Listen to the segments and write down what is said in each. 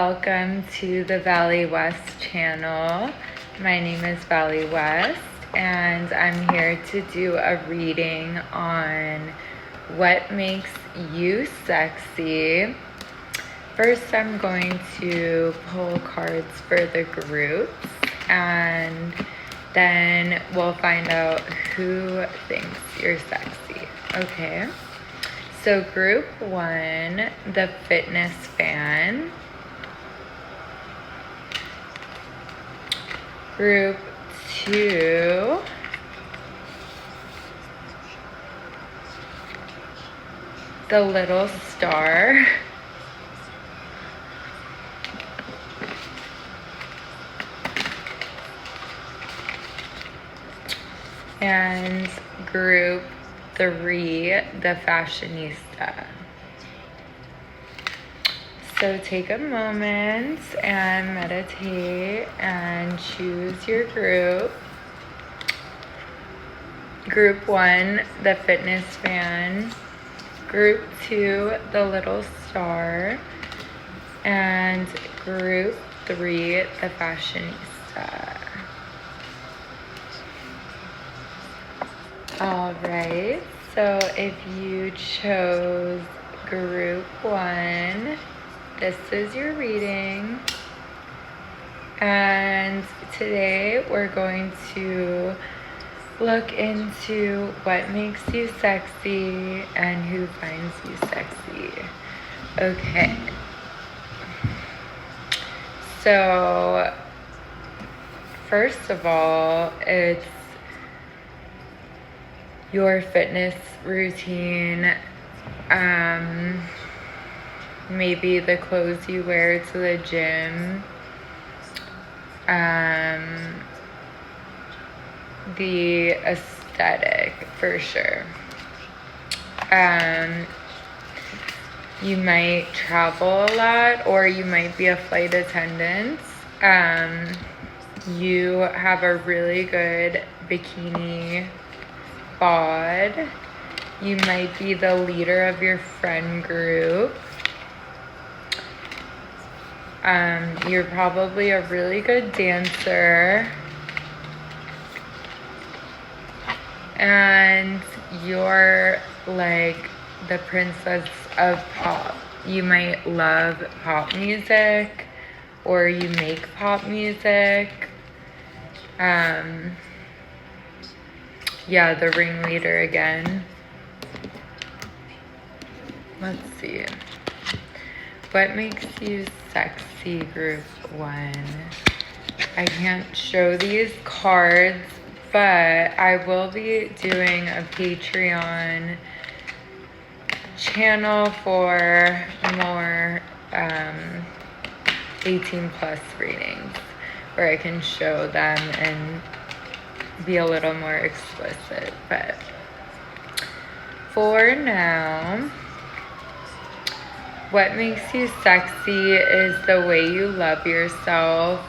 Welcome to the Valley West channel. My name is Valley West and I'm here to do a reading on what makes you sexy. First, I'm going to pull cards for the groups and then we'll find out who thinks you're sexy. Okay, so group one, the fitness fan. Group two, the little star. And group three, the fashionista. So take a moment and meditate and choose your group. Group one, the fitness fan. Group two, the little star. And group three, the fashionista. All right, so if you chose group one, this is your reading. And today we're going to look into what makes you sexy and who finds you sexy. Okay. So, first of all, it's your fitness routine, maybe the clothes you wear to the gym, the aesthetic for sure. You might travel a lot, or you might be a flight attendant. You have a really good bikini bod. You might be the leader of your friend group. You're probably a really good dancer. And you're like the princess of pop. You might love pop music, or you make pop music. Yeah, the ringleader again. Let's see. What makes you sexy, group one? I can't show these cards, but I will be doing a Patreon channel for more 18 plus readings where I can show them and be a little more explicit. But for now, what makes you sexy is the way you love yourself,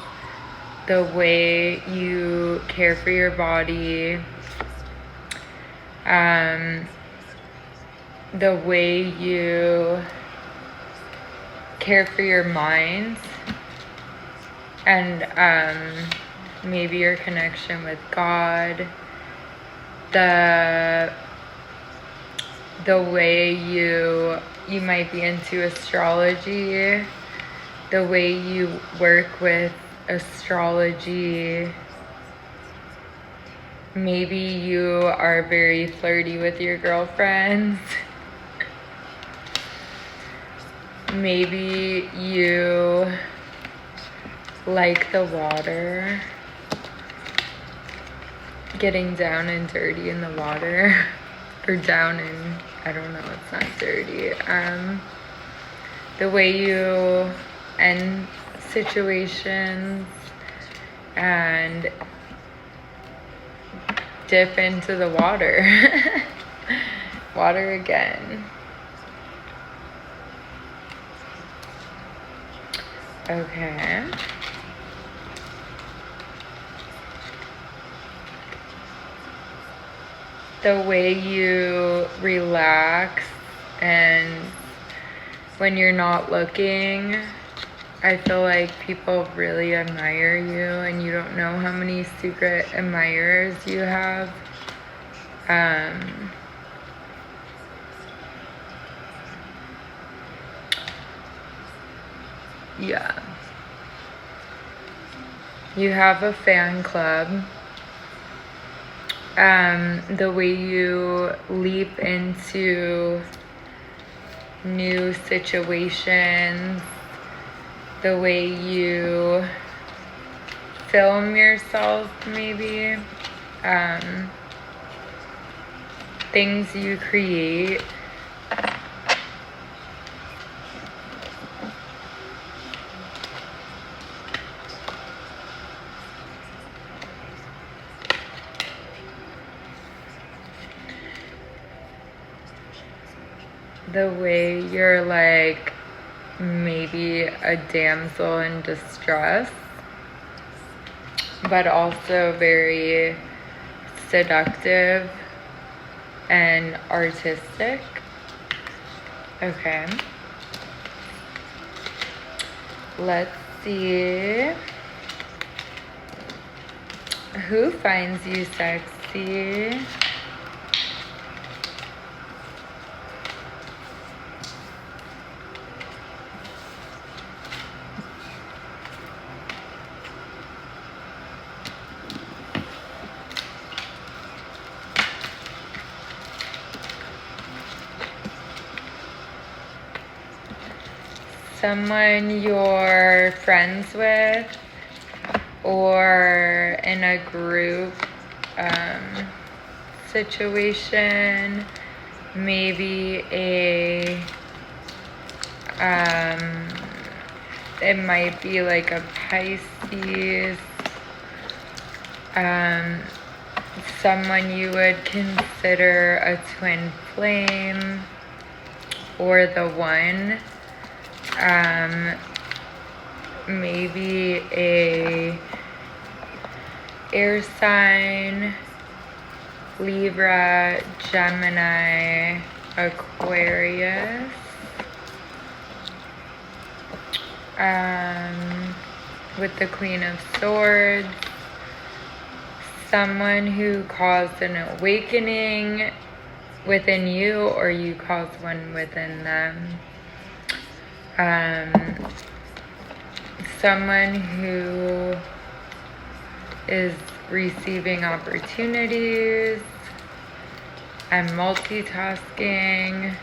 the way you care for your body, the way you care for your mind, and maybe your connection with God, the way you might be into astrology, the way you work with astrology. Maybe you are very flirty with your girlfriends. Maybe you like the water, getting down and dirty in the water, or down in, I don't know, it's not dirty. The way you end situations and dip into the water. Water again. Okay. The way you relax and when you're not looking, I feel like people really admire you, and you don't know how many secret admirers you have. Yeah. You have a fan club. The way you leap into new situations, the way you film yourself, maybe, things you create. The way you're like maybe a damsel in distress, but also very seductive and artistic. Okay. Let's see. Who finds you sexy? Someone you're friends with, or in a group situation, maybe it might be like a Pisces, someone you would consider a twin flame, or the one. Maybe a air sign, Libra, Gemini, Aquarius. With the Queen of Swords, someone who caused an awakening within you, or you caused one within them. Someone who is receiving opportunities and multitasking.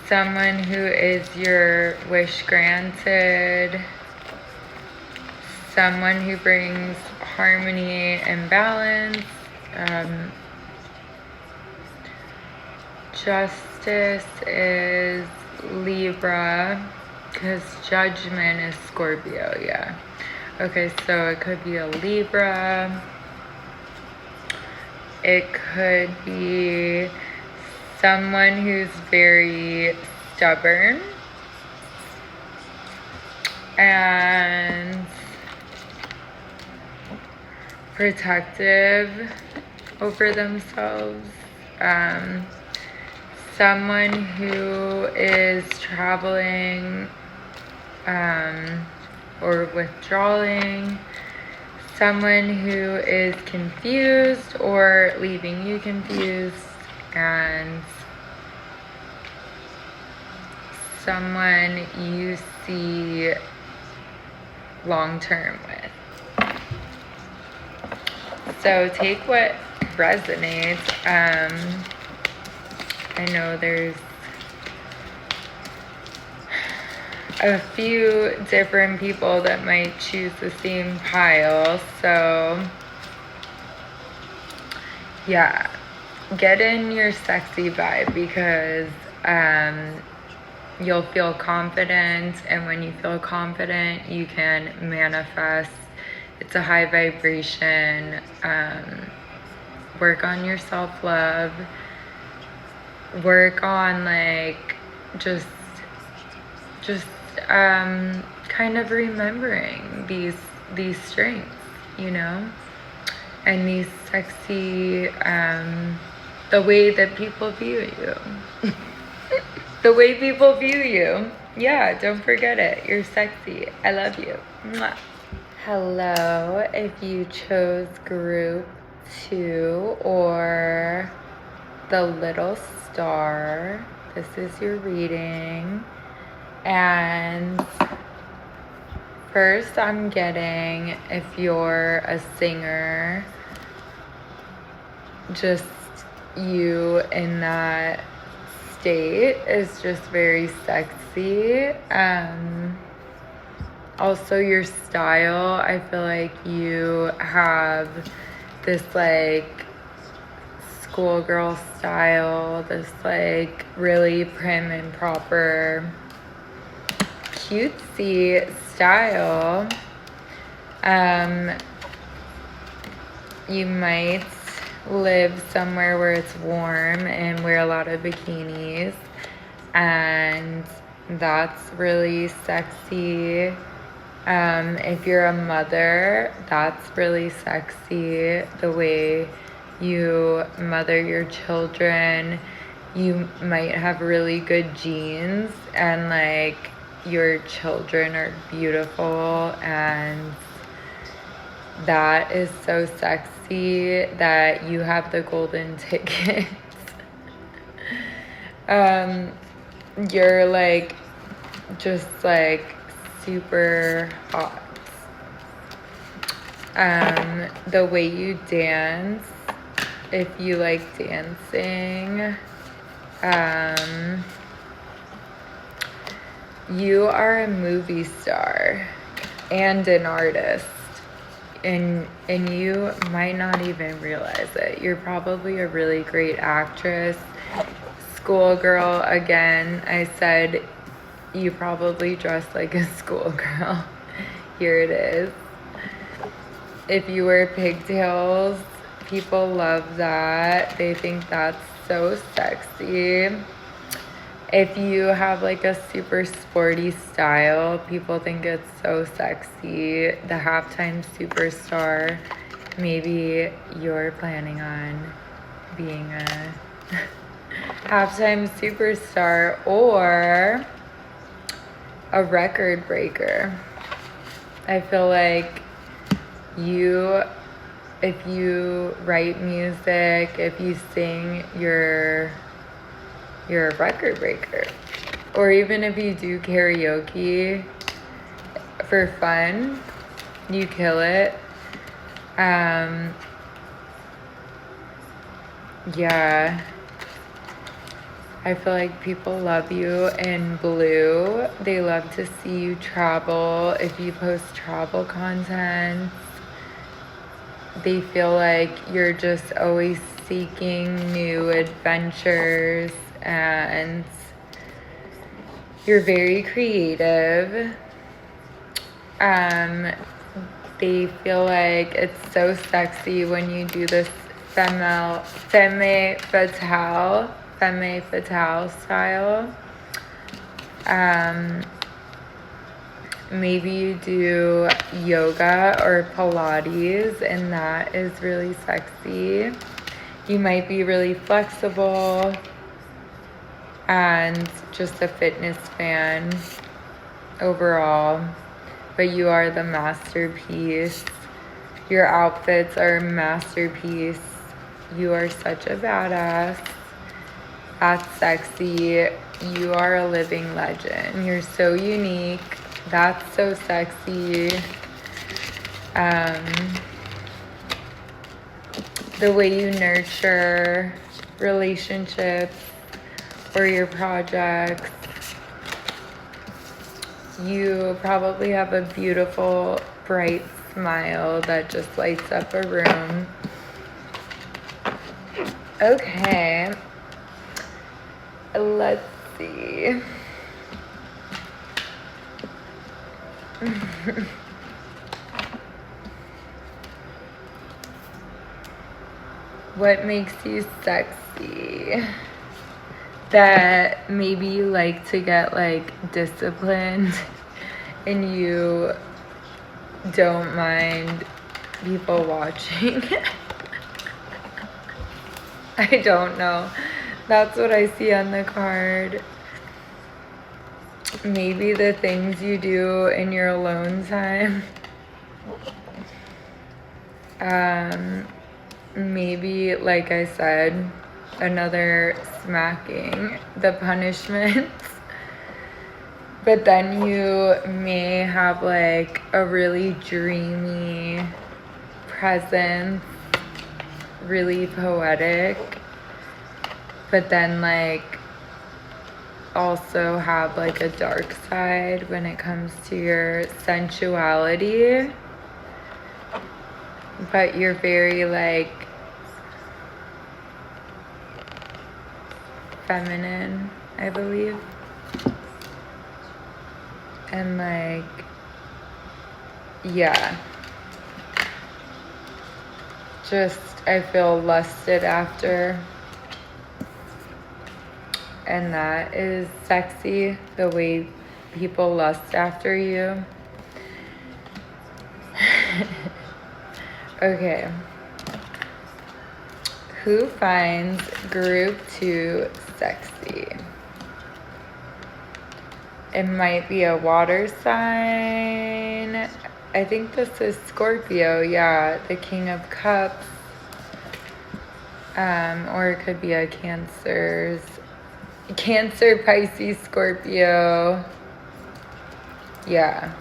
Someone who is your wish granted. Someone who brings harmony and balance. Justice is Libra, because Judgment is Scorpio. Yeah. Okay, so it could be a Libra. It could be someone who's very stubborn and protective over themselves. Someone who is traveling or withdrawing. Someone who is confused or leaving you confused. And someone you see long term with. So take what resonates. I know there's a few different people that might choose the same pile. So yeah, get in your sexy vibe, because you'll feel confident, and when you feel confident, you can manifest. It's a high vibration. Work on your self-love. Work on like just kind of remembering these strengths, you know, and these sexy the way that people view you. The way people view you. Yeah, don't forget it. You're sexy. I love you. Mwah. Hello, if you chose group 2 or the little star, this is your reading. And first I'm getting, if you're a singer, just you in that state is just very sexy. Also your style, I feel like you have this like schoolgirl style, this like really prim and proper cutesy style. You might live somewhere where it's warm and wear a lot of bikinis, and that's really sexy. If you're a mother, that's really sexy, the way you mother your children. You might have really good genes and like your children are beautiful, and that is so sexy that you have the golden ticket. You're like just like super hot. The way you dance, if you like dancing, you are a movie star and an artist, and you might not even realize it. You're probably a really great actress. Schoolgirl, again, I said you probably dress like a schoolgirl. Here it is. If you wear pigtails, people love that. They think that's so sexy. If you have like a super sporty style, people think it's so sexy. The halftime superstar, maybe you're planning on being a halftime superstar or a record breaker. I feel like if you write music, if you sing, you're a record breaker. Or even if you do karaoke for fun, you kill it. Yeah, I feel like people love you in blue. They love to see you travel. If you post travel content, they feel like you're just always seeking new adventures, and you're very creative. They feel like it's so sexy when you do this femme fatale style. Maybe you do yoga or Pilates, and that is really sexy. You might be really flexible and just a fitness fan overall, but you are the masterpiece. Your outfits are a masterpiece. You are such a badass. That's sexy. You are a living legend. You're so unique. That's so sexy. The way you nurture relationships or your projects. You probably have a beautiful, bright smile that just lights up a room. Okay. Let's see. What makes you sexy? That maybe you like to get like disciplined and you don't mind people watching. I don't know. That's what I see on the card. maybe the things you do in your alone time. Maybe, like I said, another smacking, the punishments. But then you may have like a really dreamy presence, really poetic, but then like also have like a dark side when it comes to your sensuality. But you're very like feminine, I believe. And like, yeah, just I feel lusted after. And that is sexy, the way people lust after you. Okay. Who finds group 2 sexy? It might be a water sign. I think this is Scorpio, yeah, the King of Cups. Or it could be a Cancer, Pisces, Scorpio. Yeah.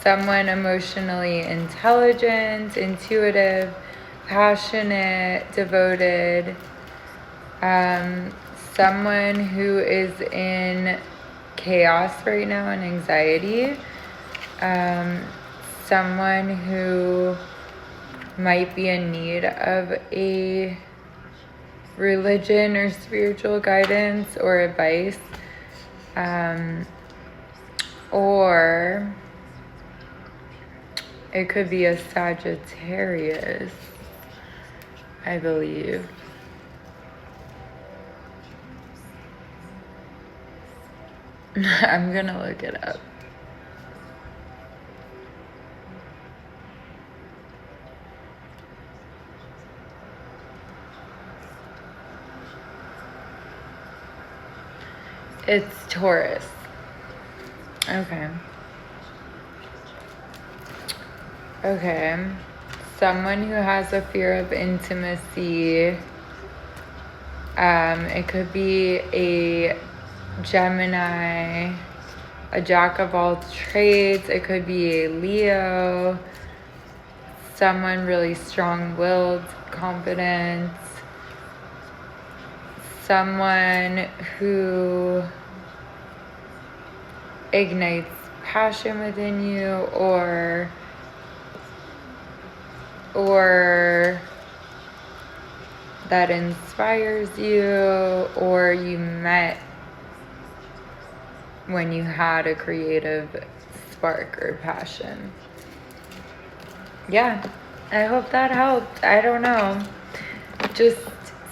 Someone emotionally intelligent, intuitive, passionate, devoted. Someone who is in chaos right now and anxiety. Someone who might be in need of a religion or spiritual guidance or advice. Or it could be a Sagittarius, I believe. I'm gonna look it up. It's Taurus. Okay. Okay. Someone who has a fear of intimacy. It could be a Gemini, a jack of all trades. It could be a Leo. Someone really strong-willed, confident. Someone who ignites passion within you, or that inspires you, or you met when you had a creative spark or passion. Yeah, I hope that helped. I don't know. Just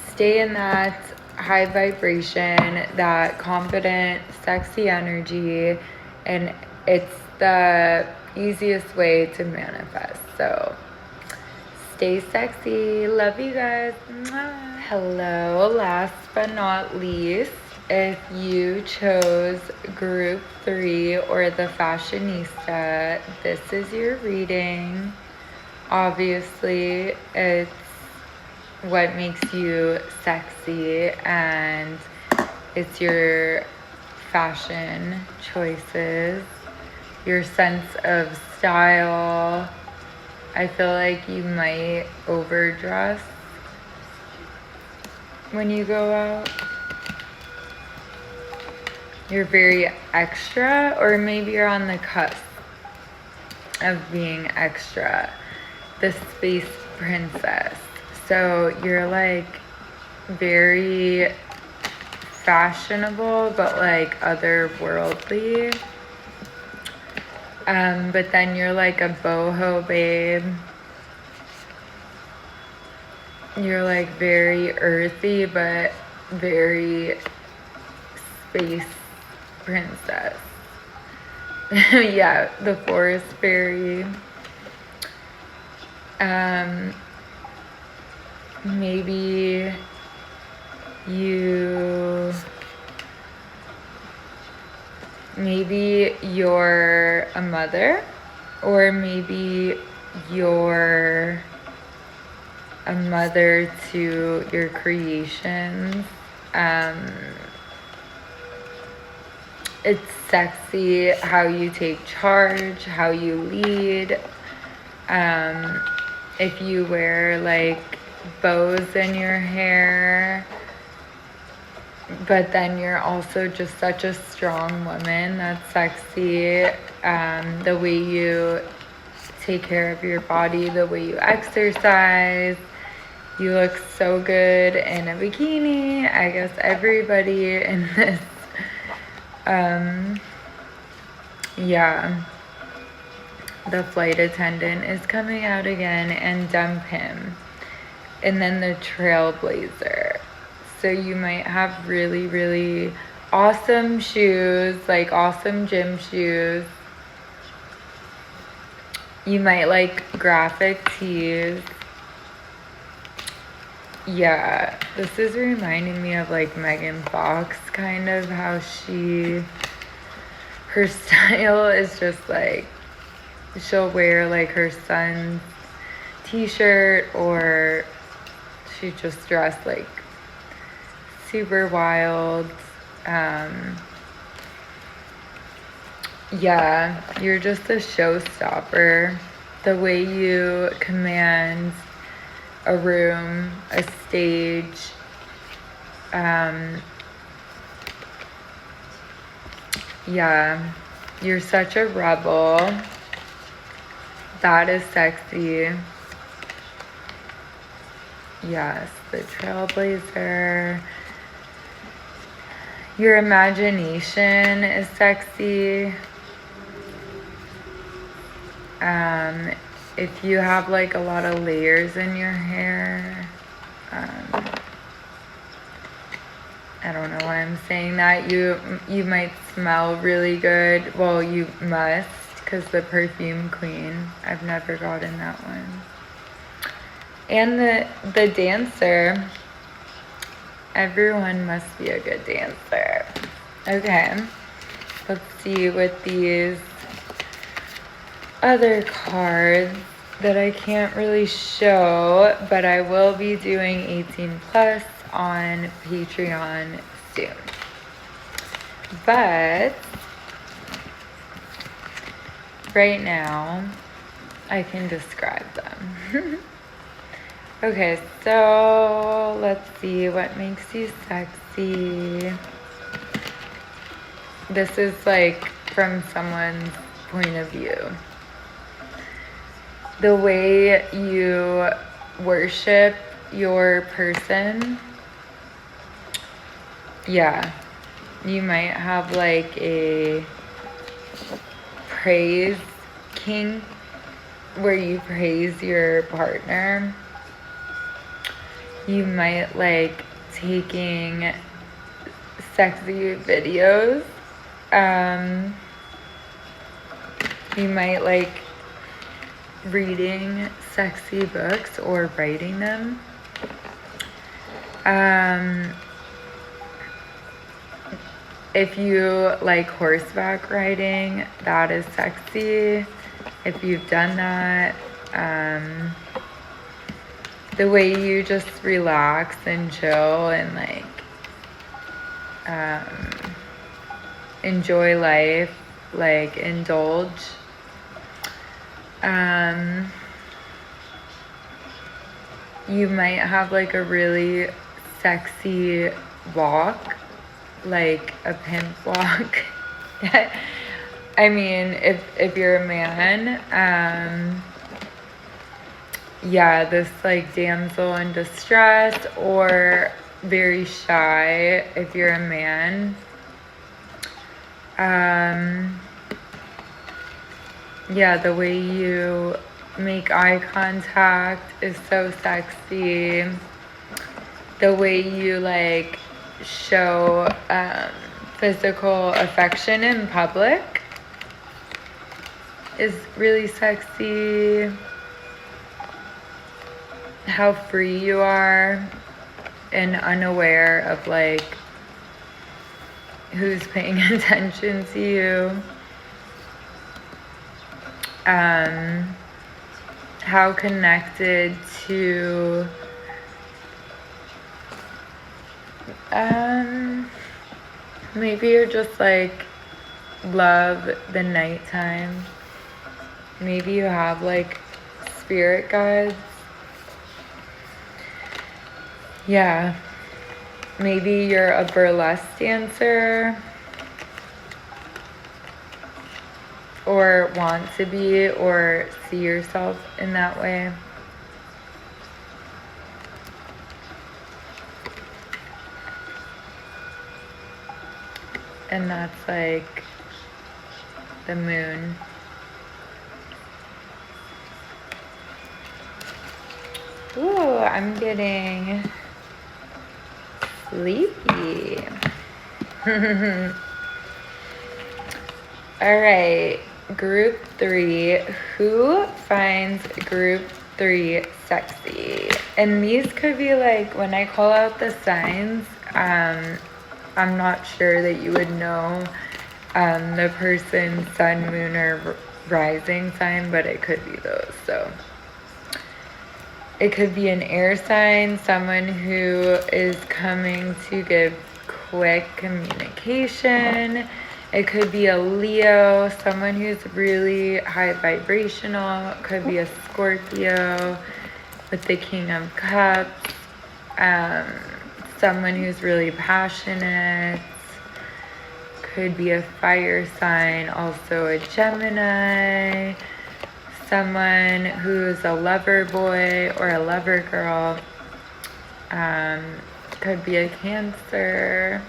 stay in that high vibration, that confident, sexy energy, and it's the easiest way to manifest. So stay sexy. Love you guys. Mwah. Hello. Last but not least, if you chose group 3 or the fashionista, this is your reading. Obviously, it's what makes you sexy, and it's your fashion choices, your sense of style. I feel like you might overdress when you go out. You're very extra, or maybe you're on the cusp of being extra, the space princess. So you're like very fashionable, but like otherworldly. But then you're like a boho babe. You're like very earthy, but very space princess. Yeah, the forest fairy. Maybe you maybe you're a mother, or maybe you're a mother to your creations. It's sexy how you take charge, how you lead. If you wear like bows in your hair, but then you're also just such a strong woman, that's sexy. The way you take care of your body, the way you exercise, you look so good in a bikini. I guess everybody in this, yeah, the flight attendant is coming out again, and dump him. And then the trailblazer. So you might have really, really awesome shoes, like awesome gym shoes. You might like graphic tees. Yeah, this is reminding me of like Megan Fox, kind of how her style is just like, she'll wear like her son's t-shirt, or she just dressed like super wild. Yeah, you're just a showstopper. The way you command a room, a stage, yeah, you're such a rebel. That is sexy. Yes, the trailblazer. Your imagination is sexy. If you have like a lot of layers in your hair, I don't know why I'm saying that. You might smell really good. Well, you must, because the perfume queen. I've never gotten that one. And the dancer. Everyone must be a good dancer. Okay, let's see with these other cards that I can't really show, but I will be doing 18 plus on Patreon soon. But right now I can describe them. Okay, so let's see what makes you sexy. This is like from someone's point of view. The way you worship your person. Yeah, you might have like a praise king where you praise your partner. You might like taking sexy videos. You might like reading sexy books or writing them. If you like horseback riding, that is sexy. If you've done that, the way you just relax and chill and like enjoy life, like indulge. You might have like a really sexy walk, like a pimp walk. I mean, if you're a man, yeah, this like damsel in distress, or very shy if you're a man. Yeah, the way you make eye contact is so sexy. The way you like show physical affection in public is really sexy. How free you are and unaware of like who's paying attention to you. How connected to maybe you're just like love the nighttime. Maybe you have like spirit guides. Yeah. Maybe you're a burlesque dancer or want to be or see yourself in that way. And that's like the moon. Ooh, I'm getting sleepy. All right, group 3. Who finds group 3 sexy? And these could be like, when I call out the signs, I'm not sure that you would know the person's sun, moon, or rising sign, but it could be those. So it could be an air sign, someone who is coming to give quick communication. It could be a Leo, someone who's really high vibrational. It could be a Scorpio with the King of Cups. Someone who's really passionate. Could be a fire sign, also a Gemini. Someone who's a lover boy or a lover girl. Could be a Cancer.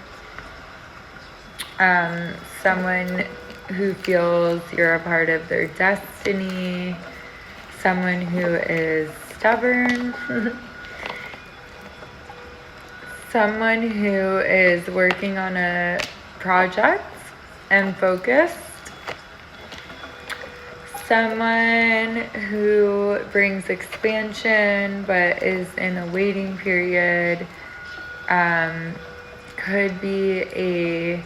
Someone who feels you're a part of their destiny. Someone who is stubborn. Someone who is working on a project and focused. Someone who brings expansion but is in a waiting period. Could be a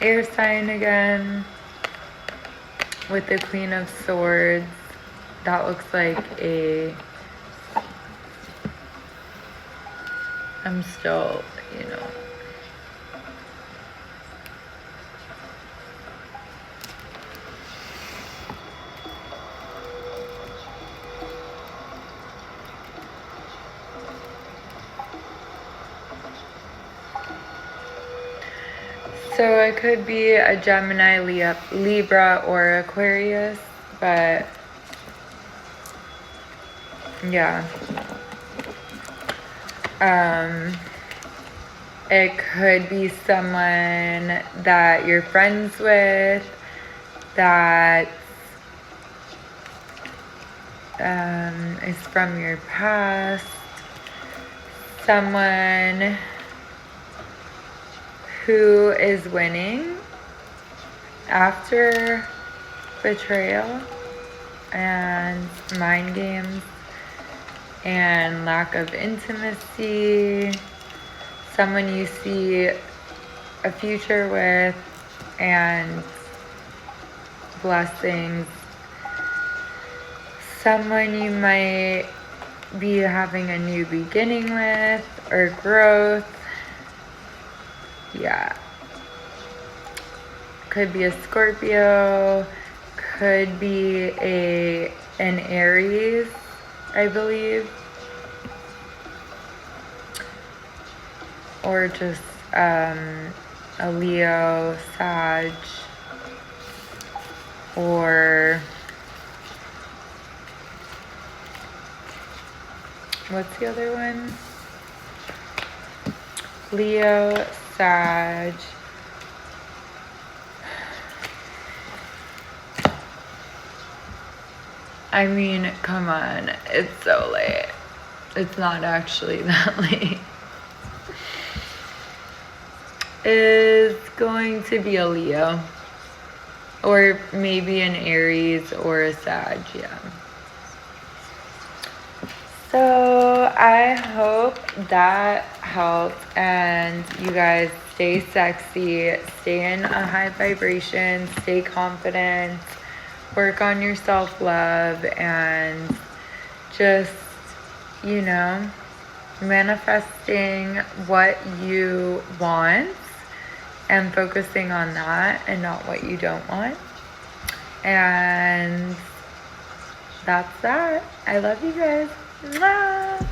air sign again with the Queen of Swords. That looks like a, I'm still, you know. So it could be a Gemini, Libra, or Aquarius, but yeah. It could be someone that you're friends with that is from your past. Someone who is winning after betrayal and mind games and lack of intimacy. Someone you see a future with and blessings. Someone you might be having a new beginning with or growth. Yeah. Could be a Scorpio, could be an Aries, I believe. Or just a Leo, Sag, or what's the other one? Leo, Sag, I mean, come on, it's so late. It's not actually that late. Is going to be a Leo, or maybe an Aries or a Sag, yeah. So I hope that health. And you guys, stay sexy, stay in a high vibration, stay confident, work on your self-love, and just, you know, manifesting what you want and focusing on that and not what you don't want. And that's that. I love you guys. Mwah!